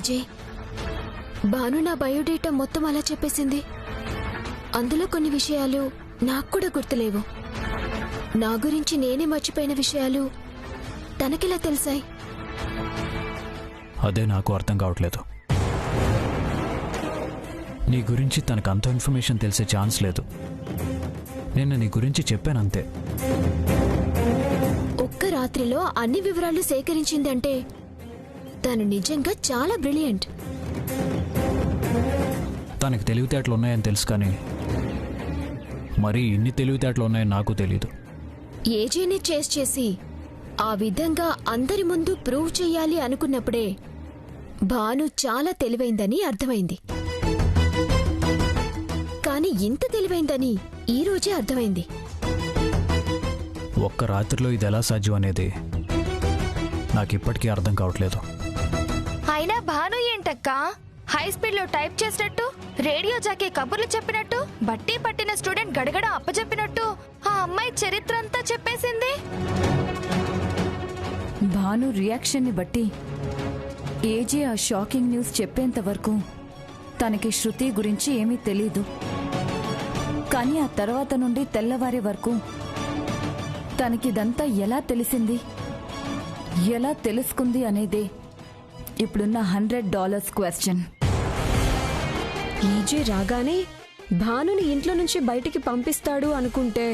విజయ్, భాను నా బయోడేటా మొత్తం అలా చెప్పేసింది. అందులో కొన్ని విషయాలు నాకు కూడా గుర్తులేవు. నా గురించి నేనే మర్చిపోయిన విషయాలు తనకిలా తెలిసాయి. అదే నాకు అర్థం కావట్లేదు. నీ గురించి తనకు అంత ఇన్ఫర్మేషన్ తెలిసే ఛాన్స్ లేదు. నేను నీ గురించి చెప్పానంతే. ఒక్క రాత్రిలో అన్ని వివరాలు సేకరించిందంటే తను నిజంగా చాలా బ్రిలియంట్. తనకు తెలివితేటలు ఉన్నాయని తెలుసు, కానీ మరి ఇన్ని తెలివితేటలు ఉన్నాయని నాకు తెలీదు. ఏజీని చేస్ చేసి ఆ విధంగా అందరి ముందు ప్రూవ్ చెయ్యాలి అనుకున్నప్పుడే భాను చాలా తెలివైందని అర్థమైంది. కానీ ఇంత తెలివైందని ఈ రోజే అర్థమైంది. ఒక్క రాత్రిలో ఇది ఎలా సాధ్యం అనేది నాకిప్పటికీ అర్థం కావట్లేదు. అయినా భాను ఏంటక్కా హై స్పీడ్ లో టైప్ చేసినట్టు, రేడియో జాకీ కబుర్లు చెప్పినట్టు, బట్టి పట్టిన స్టూడెంట్ గడగడ అప్పచెప్పినట్టు ఆ అమ్మాయి చరిత్ర అంతా చెప్పేసింది. భాను రియాక్షన్ ని బట్టి ఏజే ఆ షాకింగ్ న్యూస్ చెప్పేంత వరకు తనకి శృతి గురించి ఏమీ తెలీదు. కానీ ఆ తర్వాత నుండి తెల్లవారే వరకు తనకిదంతా ఎలా తెలిసింది, ఎలా తెలుసుకుంది అనేదే ఇప్పుడున్న $100 క్వశ్చన్. ఈజే రాగానే భానుని ఇంట్లో నుంచి బయటికి పంపిస్తాడు అనుకుంటే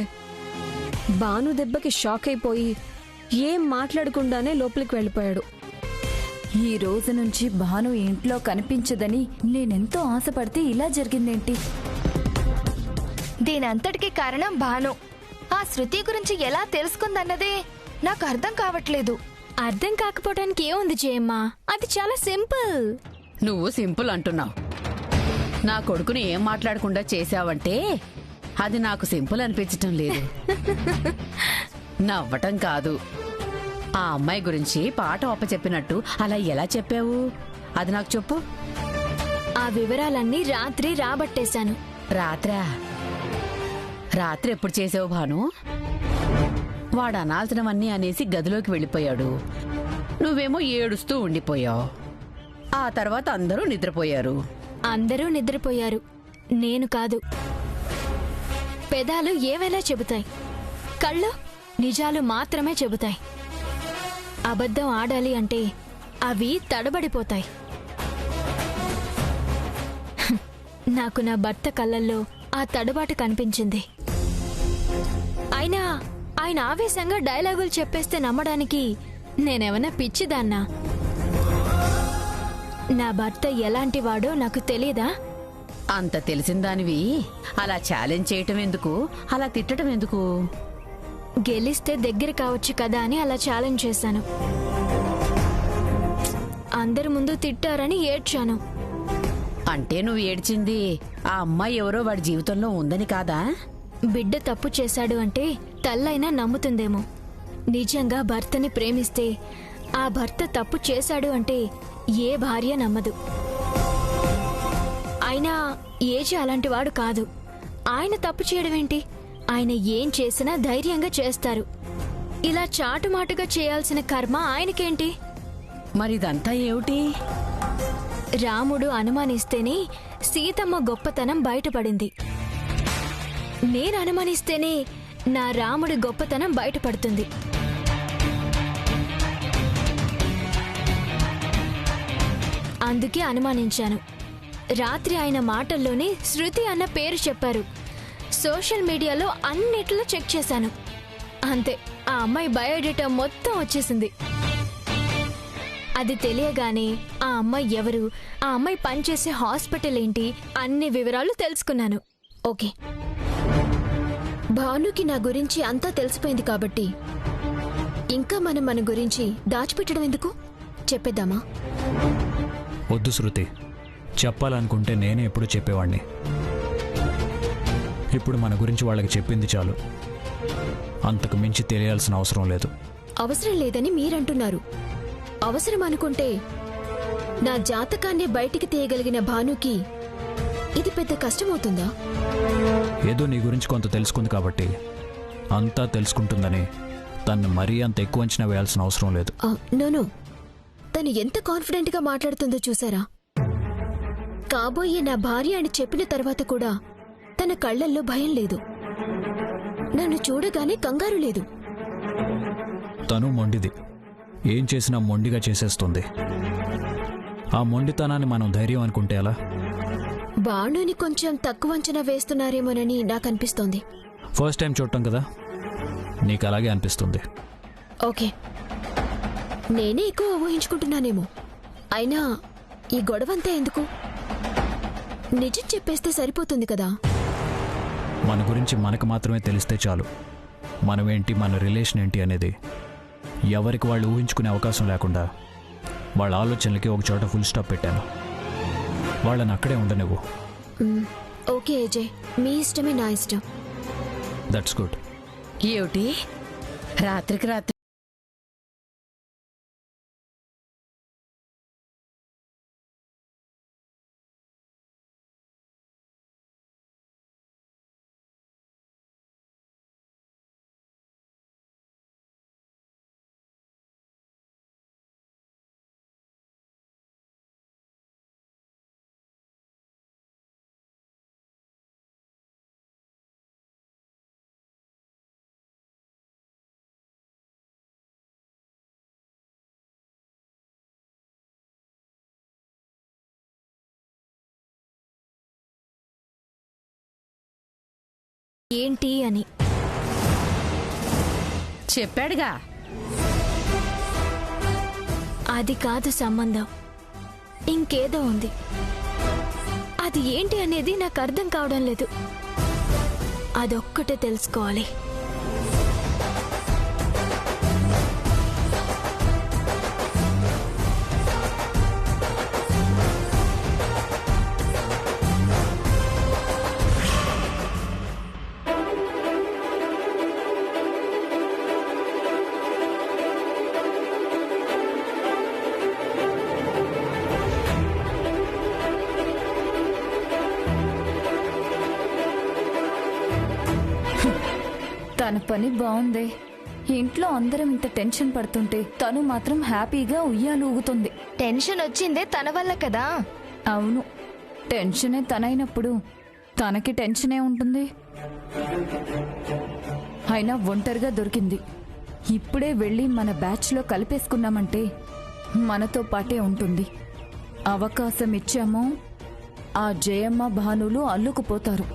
భాను దెబ్బకి షాక్ అయిపోయి ఏం మాట్లాడకుండానే లోపలికి వెళ్ళిపోయాడు. ఈ రోజు నుంచి భాను ఇంట్లో కనిపించదని నేనెంతో ఆశపడితే ఇలా జరిగిందేంటి? దీనంతటికీ కారణం భాను. ఆ శృతి గురించి ఎలా తెలుసుకుందన్నదే నాకు అర్థం కావట్లేదు. అర్థం కాకపోవడానికి ఏముంది జయమ్మ, అది చాలా సింపుల్. నువ్వు సింపుల్ అంటున్నావు. నా కొడుకుని ఏం మాట్లాడకుండా చేశావంటే అది నాకు సింపుల్ అనిపించటం లేదు. నవ్వటం కాదు. ఆ అమ్మాయి గురించి పాట ఒప్పచెప్పినట్టు అలా ఎలా చెప్పావు? అది నాకు చెప్పు. ఆ వివరాలన్నీ రాత్రి రాబట్టేశాను. రాత్రా? రాత్రి ఎప్పుడు చేసావు భాను? వాడు అనాల్సినవన్నీ అనేసి గదిలోకి వెళ్ళిపోయాడు. నువ్వేమో ఏడుస్తూ ఉండిపోయావు. ఆ తర్వాత అందరూ నిద్రపోయారు. అందరూ నిద్రపోయారు, నేను కాదు. పెదాలు ఏవైనా చెబుతాయి, కళ్ళు నిజాలు మాత్రమే చెబుతాయి. అబద్ధం ఆడాలి అంటే అవి తడబడిపోతాయి. నాకు నా భర్త కళ్ళల్లో ఆ తడబాటు కనిపించింది. అయినా ఆయన ఆవేశంగా డైలాగులు చెప్పేస్తే నమ్మడానికి నేనేమన్నా పిచ్చిదాన్నా? నా భర్త ఎలాంటివాడో నాకు తెలీదా? అంత తెలిసిందానివి అలా ఛాలెంజ్ చేయటం ఎందుకు, అలా తిట్టడం ఎందుకు? గెలిస్తే దగ్గర కావచ్చు కదా అని అలా ఛాలెంజ్ చేశాను. అందరి ముందు తిట్టారని ఏడ్చాను. అంటే నువ్వు ఏడ్చింది ఆ అమ్మాయి ఎవరో వాడి జీవితంలో ఉందని కాదా? బిడ్డ తప్పు చేశాడు అంటే తల్లైనా నమ్ముతుందేమో. నిజంగా భర్తని ప్రేమిస్తే ఆ భర్త తప్పు చేశాడు అంటే ఏ భార్య నమ్మదు. అయినా ఏజీ అలాంటివాడు కాదు. ఆయన తప్పు చేయడమేంటి? ఆయన ఏం చేసినా ధైర్యంగా చేస్తారు. ఇలా చాటుమాటుగా చేయాల్సిన కర్మ ఆయనకేంటి? మరిదంతా ఏమిటి? రాముడు అనుమానిస్తేనే సీతమ్మ గొప్పతనం బయటపడింది. నేను అనుమానిస్తేనే నా రాముడి గొప్పతనం బయటపడుతుంది. అందుకే అనుమానించాను. రాత్రి ఆయన మాటల్లోనే శృతి అన్న పేరు చెప్పారు. సోషల్ మీడియాలో అన్నిట్లో చెక్ చేశాను. అంతే, ఆ అమ్మాయి బయోడేటా మొత్తం వచ్చేసింది. అది తెలియగానే ఆ అమ్మాయి ఎవరు, ఆ అమ్మాయి పనిచేసే హాస్పిటల్ ఏంటి, అన్ని వివరాలు తెలుసుకున్నాను. ఓకే, భానుకి నా గురించి అంతా తెలిసిపోయింది కాబట్టి ఇంకా మనం మన గురించి దాచిపెట్టడం ఎందుకు? చెప్పేద్దామా? వద్దు శృతి, చెప్పాలనుకుంటే నేనే ఎప్పుడు చెప్పేవాణ్ణి. ఇప్పుడు మన గురించి వాళ్ళకి చెప్పింది చాలు. అంతకు మించి తెలియాల్సిన అవసరం లేదు. అవసరం లేదని మీరంటున్నారు. అవసరం అనుకుంటే నా జాతకాన్ని బయటికి తీయగలిగిన భానుకి ఇది పెద్ద కష్టమవుతుందా? ఏదో నీ గురించి కొంత తెలుసుకుంది కాబట్టి అంతా తెలుసుకుంటుందని తను మరీ అంత ఎక్కువ అంచనా వేయాల్సిన అవసరం లేదు. నోనో, తను ఎంత కాన్ఫిడెంట్ గా మాట్లాడుతుందో చూసారా? కాబోయే నా భార్య అని చెప్పిన తర్వాత కూడా తన కళ్ళల్లో భయం లేదు, నన్ను చూడగానే కంగారు లేదు. తను మొండిది, ఏం చేసినా మొండిగా చేసేస్తుంది. ఆ మొండితనాన్ని మనం ధైర్యం అనుకుంటే ఎలా? బాణుని కొంచెం తక్కువ అంచనా వేస్తున్నారేమోనని నాకనిపిస్తోంది. ఫస్ట్ టైం చూడటం కదా, నీకు అలాగే అనిపిస్తుంది. ఓకే, నేనే ఎక్కువ ఊహించుకుంటున్నానేమో. అయినా ఈ గొడవంతా ఎందుకు? నిజం చెప్పేస్తే సరిపోతుంది కదా. మన గురించి మనకు మాత్రమే తెలిస్తే చాలు. మనమేంటి, మన రిలేషన్ ఏంటి అనేది ఎవరికి వాళ్ళు ఊహించుకునే అవకాశం లేకుండా వాళ్ళ ఆలోచనలకి ఒక చోట ఫుల్ స్టాప్ పెట్టాను. వాళ్ళని అక్కడే ఉండనివ్వు. ఓకే ఏజే, మీ ఇష్టమే నా ఇష్టం. That's good. ఏమిటి రాత్రికి రాత్రి ఏంటి అని చెప్పాడుగా. అది కాదు సంబంధం, ఇంకేదో ఉంది. అది ఏంటి అనేది నాకు అర్థం కావడం లేదు. అదొక్కటే తెలుసుకోవాలి. తన పని బాగుంది. ఇంట్లో అందరం ఇంత టెన్షన్ పడుతుంటే తను మాత్రం హ్యాపీగా ఉయ్యాలూగుతుంది. టెన్షన్ వచ్చిందే తన వల్ల కదా. అవును, టెన్షనే తనైనప్పుడు తనకి టెన్షనే ఉంటుంది. అయినా ఒంటరిగా దొరికింది. ఇప్పుడే వెళ్ళి మన బ్యాచ్లో కలిపేసుకున్నామంటే మనతో పాటే ఉంటుంది. అవకాశం ఇచ్చామో ఆ జయమ్మ భానులు అల్లుకుపోతారు.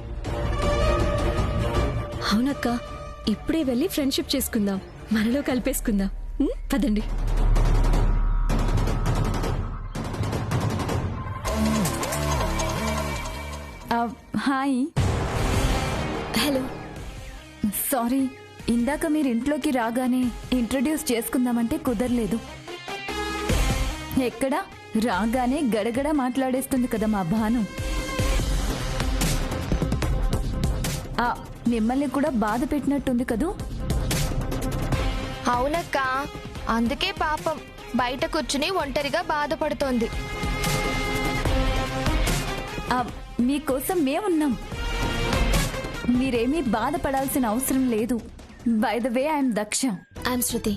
అవునక్క, ఇప్పుడే వెళ్ళి ఫ్రెండ్షిప్ చేసుకుందాం, మనలో కలిపేసుకుందాం. పదండి. హాయ్. హలో. సారీ, ఇందాక మీరు ఇంట్లోకి రాగానే ఇంట్రడ్యూస్ చేసుకుందామంటే కుదరలేదు. ఎక్కడా రాగానే గడగడ మాట్లాడేస్తుంది కదా మా భాను. మిమ్మల్ని కూడా బాధ పెట్టినట్టుంది కదూ? అవునక్క, అందుకే పాపం బయట కూర్చుని ఒంటరిగా బాధపడుతోంది. మీకోసం మేమున్నాం, మీరేమీ బాధపడాల్సిన అవసరం లేదు. By the way, I'm Daksha. I'm Shruti.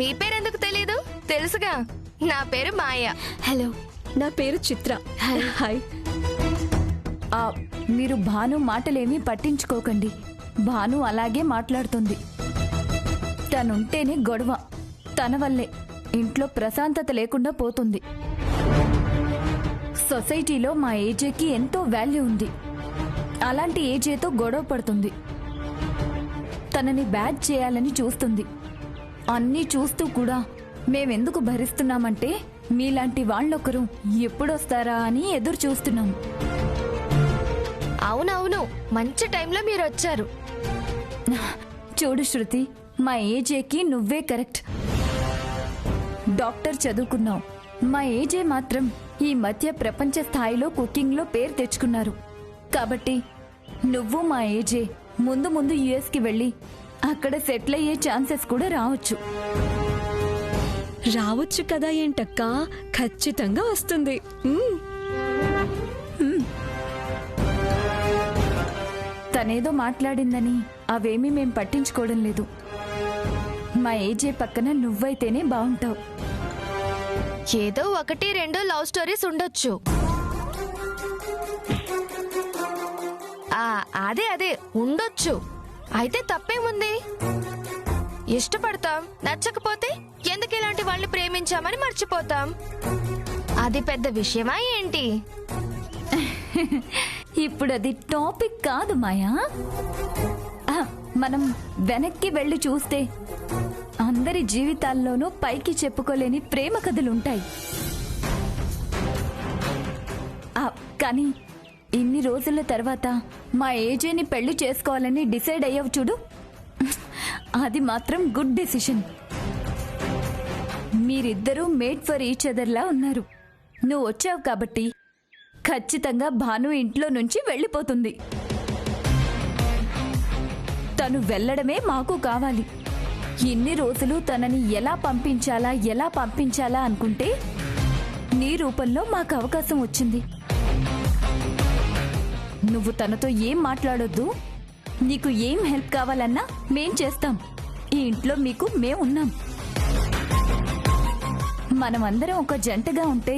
మీ పేరెందుకు తెలీదు? తెలుసుగా, నా పేరు మాయ. హలో. నా పేరు చిత్ర. హాయ్. మీరు భాను మాటలేమీ పట్టించుకోకండి. భాను అలాగే మాట్లాడుతుంది. తనుంటేనే గొడవ. తన వల్లే ఇంట్లో ప్రశాంతత లేకుండా పోతుంది. సొసైటీలో మా ఏజేకి ఎంతో వాల్యూ ఉంది. అలాంటి ఏజేతో గొడవ పడుతుంది. తనని బ్యాడ్ చేయాలని చూస్తుంది. అన్నీ చూస్తూ కూడా మేమెందుకు భరిస్తున్నామంటే మీలాంటి వాళ్ళొకరు ఎప్పుడొస్తారా అని ఎదురు చూస్తున్నాం. అవునవును, మంచి టైంలో మీరు వచ్చారు. చూడు శృతి, మా ఏజేకి నువ్వే కరెక్ట్. డాక్టర్ చదువుకున్నావు. మా ఏజే మాత్రం ఈ మధ్య ప్రపంచ స్థాయిలో కుకింగ్లో పేరు తెచ్చుకున్నారు. కాబట్టి నువ్వు మా ఏజే ముందు ముందు యుఎస్కి వెళ్ళి అక్కడ సెటిల్ అయ్యే ఛాన్సెస్ కూడా రావచ్చు. రావచ్చు కదా ఏంటక్కా, ఖచ్చితంగా వస్తుంది. తనేదో మాట్లాడిందని అవేమీ మేం పట్టించుకోవడం లేదు. మా ఏజే పక్కన నువ్వైతేనే బాగుంటావు. ఏదో 1-2 లవ్ స్టోరీస్ ఉండొచ్చు. అదే ఉండొచ్చు. అయితే తప్పేముంది? ఇష్టపడతాం, నచ్చకపోతే ఎందుకు ఇలాంటి వాళ్ళని ప్రేమించామని మర్చిపోతాం. అది పెద్ద విషయమా ఏంటి? ఇప్పుడు అది టాపిక్ కాదు మాయా. మనం వెనక్కి వెళ్ళి చూస్తే అందరి జీవితాల్లోనూ పైకి చెప్పుకోలేని ప్రేమ కథలుంటాయి. కానీ ఇన్ని రోజుల తర్వాత మా ఏజేని పెళ్లి చేసుకోవాలని డిసైడ్ అయ్యావు చూడు, అది మాత్రం గుడ్ డెసిషన్. మీరిద్దరూ మేడ్ ఫర్ ఈచ్ అదర్ లా ఉన్నారు. నువ్వు వచ్చావు కాబట్టి ఖచ్చితంగా భాను ఇంట్లో నుంచి వెళ్ళిపోతుంది. తను వెళ్ళడమే మాకు కావాలి. ఇన్ని రోజులు తనని ఎలా పంపించాలా అనుకుంటే నీ రూపంలో మాకు అవకాశం వచ్చింది. నువ్వు తనతో ఏం మాట్లాడొద్దు. నీకు ఏం హెల్ప్ కావాలన్నా మేం చేస్తాం. ఈ ఇంట్లో మీకు మేమున్నాం. మనమందరం ఒక జంటగా ఉంటే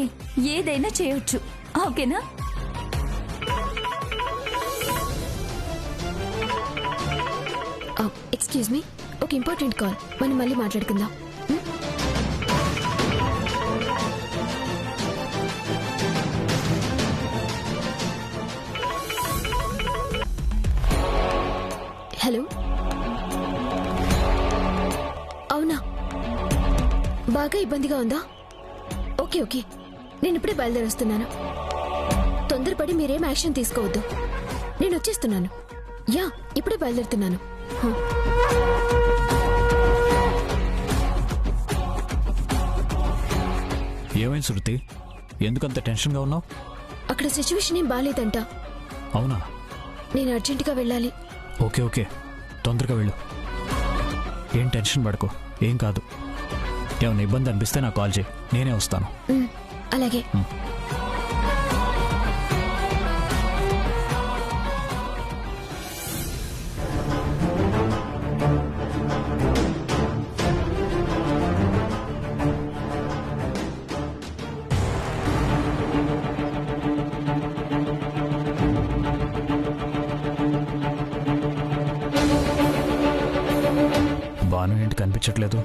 ఏదైనా చేయొచ్చు. ఓకేనా? ఎక్స్క్యూజ్ మీ, ఒక ఇంపార్టెంట్ కాల్. మనం మళ్ళీ మాట్లాడుకుందాం. హలో, అవునా? బాగా ఇబ్బందిగా ఉందా? ఓకే ఓకే, నేను ఇప్పుడే బయలుదేరొస్తున్నాను. తొందరపడి మీరేం యాక్షన్ తీసుకోవద్దు. నేను వచ్చేస్తున్నాను. యా, ఇప్పుడే బయలుదేరుతున్నాను. ఏమైంది శృతి? ఎందుకంత టెన్షన్గా ఉన్నావు? అక్కడ సిచ్యువేషన్ ఏం బాగాలేదంట. అవునా? నేను అర్జెంటుగా వెళ్ళాలి. ఓకే ఓకే, తొందరగా వెళ్ళు. ఏం టెన్షన్ పడకు, ఏం కాదు. ఏమైనా ఇబ్బంది అనిపిస్తే నాకు కాల్ చేయి, నేనే వస్తాను. అలాగే. బాను ఏంటి కనిపించట్లేదు?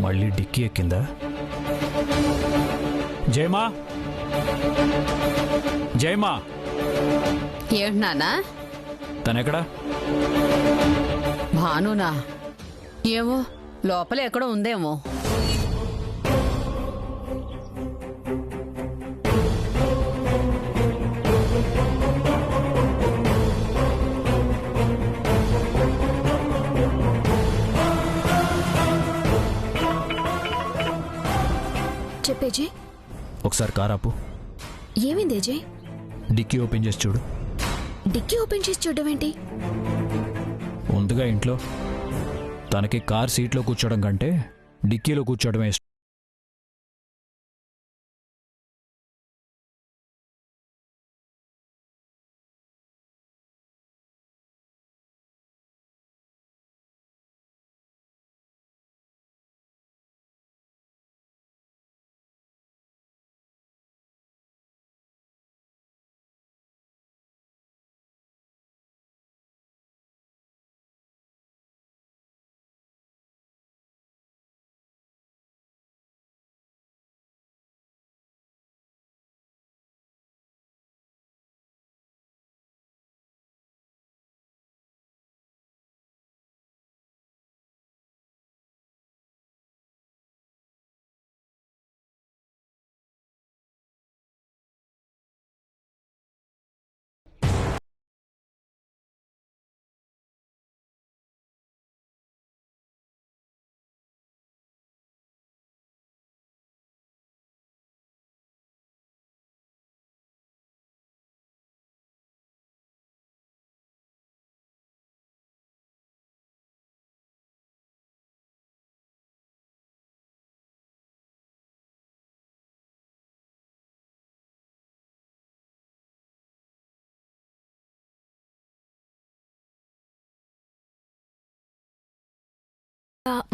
మళ్ళీ డిక్కీ ఎక్కిందా? జయమా, జయమా, ఏంటి నాన్నా? తనెక్కడా? భానునా? ఏమో, లోపల ఎక్కడో ఉందేమో. చెప్పేజీ, ఒకసారి కార్ ఆపు. ఏమైంది అజయ్? డిక్కీ ఓపెన్ చేసి చూడు. డిక్కీ ఓపెన్ చేసి చూడడం ఏంటి? ఉందిగా ఇంట్లో. తనకి కార్ సీట్లో కూర్చోవడం కంటే డిక్కీలో కూర్చోవడమే ఇష్టం.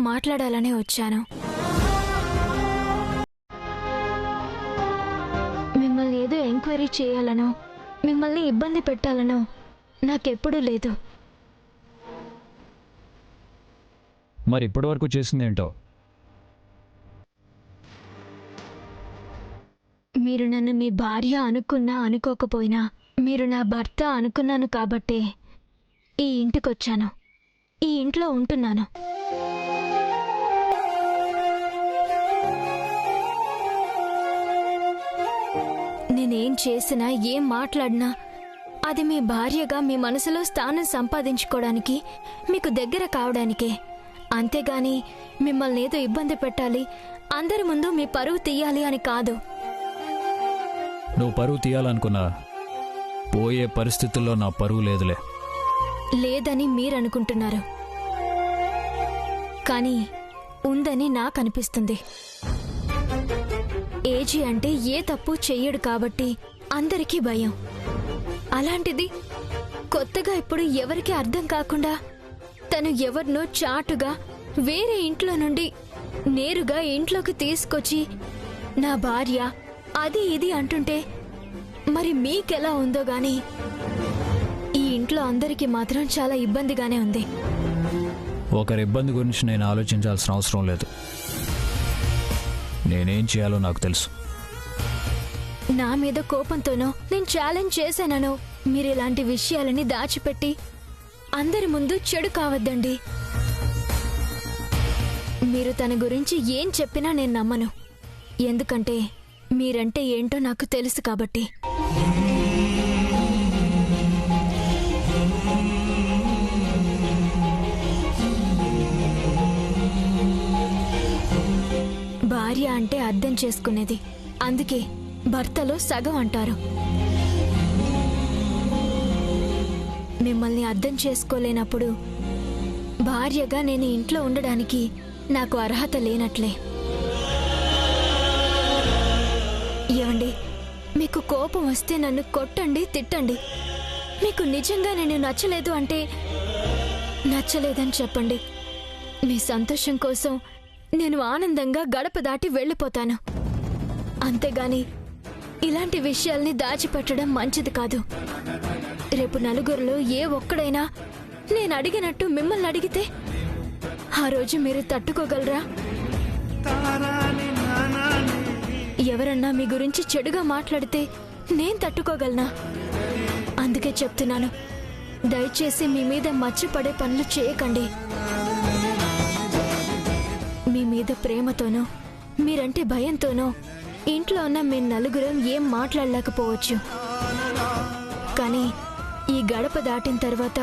మాట్లాడాలనే వచ్చాను. ఎంక్వైరీ చేయాలనో మిమ్మల్ని ఇబ్బంది పెట్టాలనో నాకెప్పుడూ లేదు. మరి ఇప్పటివరకు చేసిందేంటో? మీరు నన్ను మీ భార్య అనుకున్నా అనుకోకపోయినా మీరు నా భర్త అనుకున్నాను కాబట్టే ఈ ఇంటికొచ్చాను, ఈ ఇంట్లో ఉంటున్నాను. నేనేం చేసినా ఏం మాట్లాడినా అది మీ భార్యగా మీ మనసులో స్థానం సంపాదించుకోవడానికి, మీకు దగ్గర కావడానికే. అంతేగాని మిమ్మల్ని ఏదో ఇబ్బంది పెట్టాలి, అందరి ముందు మీ పరువు తీయాలి అని కాదు. నువ్వు పరువు తీయాలనుకున్నా పోయే పరిస్థితుల్లో నా పరువు లేదులే. లేదని మీరనుకుంటున్నారు, కానీ ఉందని నాకు అనిపిస్తుంది. ఏజీ అంటే ఏ తప్పు చెయ్యడు కాబట్టి అందరికీ భయం. అలాంటిది కొత్తగా ఇప్పుడు ఎవరికీ అర్థం కాకుండా తను ఎవరినో చాటుగా వేరే ఇంట్లో నుండి నేరుగా ఇంట్లోకి తీసుకొచ్చి నా భార్య అది ఇది అంటుంటే మరి మీకెలా ఉందో గాని ఈ ఇంట్లో అందరికీ మాత్రం చాలా ఇబ్బందిగానే ఉంది. ఒకరి ఇబ్బంది గురించి నేను ఆలోచించాల్సిన అవసరం లేదు. నేనేం చేయాలో నాకు తెలుసు. నా మీద కోపంతోనో నేను ఛాలెంజ్ చేశాననో మీరు ఇలాంటి విషయాలని దాచిపెట్టి అందరి ముందు చెడు కావద్దండి. మీరు తన గురించి ఏం చెప్పినా నేను నమ్మను, ఎందుకంటే మీరంటే ఏంటో నాకు తెలుసు కాబట్టి. భార్య అంటే అర్థం చేసుకునేది, అందుకే భర్తలో సగం అంటారు. మిమ్మల్ని అర్థం చేసుకోలేనప్పుడు భార్యగా నేను ఇంట్లో ఉండడానికి నాకు అర్హత లేనట్లే. ఏమండి, మీకు కోపం వస్తే నన్ను కొట్టండి, తిట్టండి. మీకు నిజంగా నేను నచ్చలేదు అంటే నచ్చలేదని చెప్పండి. మీ సంతోషం కోసం నేను ఆనందంగా గడప దాటి వెళ్ళిపోతాను. అంతేగాని ఇలాంటి విషయాల్ని దాచిపెట్టడం మంచిది కాదు. రేపు నలుగురిలో ఏ ఒక్కడైనా నేను అడిగినట్టు మిమ్మల్ని అడిగితే ఆ రోజు మీరు తట్టుకోగలరా? ఎవరన్నా మీ గురించి చెడుగా మాట్లాడితే నేను తట్టుకోగలనా? అందుకే చెప్తున్నాను, దయచేసి మీ మీద మర్చిపడే పనులు చేయకండి. మీ మీద ప్రేమతోనో మీరంటే భయంతోనో ఇంట్లో ఉన్న మీ నలుగురం ఏం మాట్లాడలేకపోవచ్చు. కానీ ఈ గడప దాటిన తర్వాత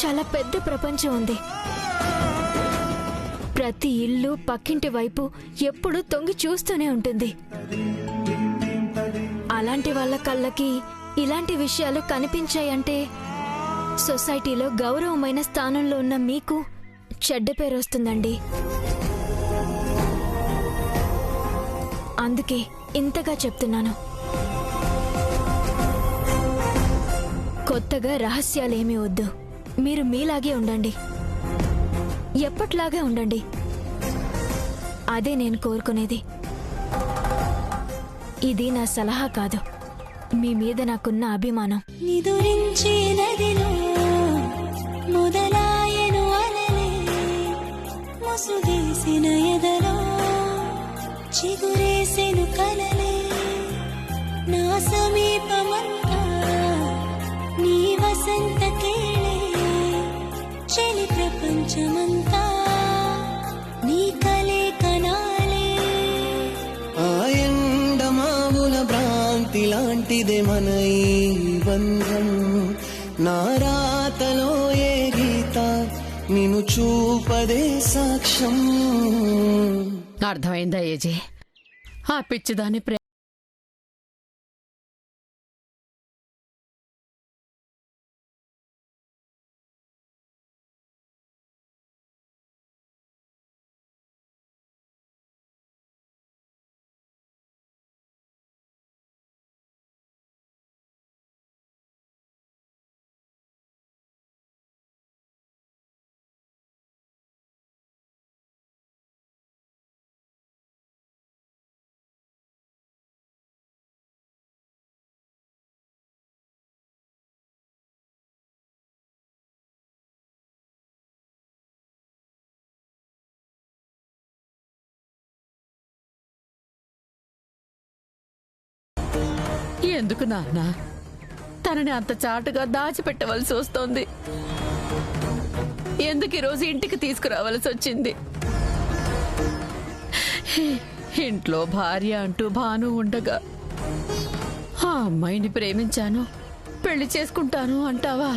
చాలా పెద్ద ప్రపంచం ఉంది. ప్రతి ఇల్లు పక్కింటి వైపు ఎప్పుడూ తొంగి చూస్తూనే ఉంటుంది. అలాంటి వాళ్ళ కళ్ళకి ఇలాంటి విషయాలు కనిపించాయంటే సొసైటీలో గౌరవమైన స్థానంలో ఉన్న మీకు చెడ్డ పేరు వస్తుందండి. అందుకే ఇంతగా చెప్తున్నాను. కొత్తగా రహస్యాలేమీ వద్దు. మీరు మీలాగే ఉండండి, ఎప్పట్లాగే ఉండండి. అదే నేను కోరుకునేది. ఇది నా సలహా కాదు, మీ మీద నాకున్న అభిమానం. నిదురించే నదిలో మొదలాయను అలలే, ముసుగేసిన ఎదలో చిగురేసెను కలలే. నా సమీపమంతా నీ వసంత కేళే, చెలి ప్రపంచమంతా నీ కలే కనాలే. ఆ ఎండమావుల భ్రాంతి లాంటిదే మన ఈ బంధం. నా రాతలో ఏ గీత నిన్ను చూపదే సాక్ష్యం. అర్థమైందా ఏజే? ఆ పిచ్చిదాని ఎందుకు నాన్న తనని అంత చాటుగా దాచిపెట్టవలసి వస్తోంది? ఎందుకు ఈరోజు ఇంటికి తీసుకురావాల్సి వచ్చింది? ఇంట్లో భార్య అంటూ భాను ఉండగా ఆ అమ్మాయిని ప్రేమించాను, పెళ్లి చేసుకుంటాను అంటావా?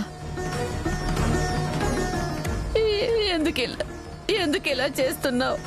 ఎందుకు ఇలా చేస్తున్నావు?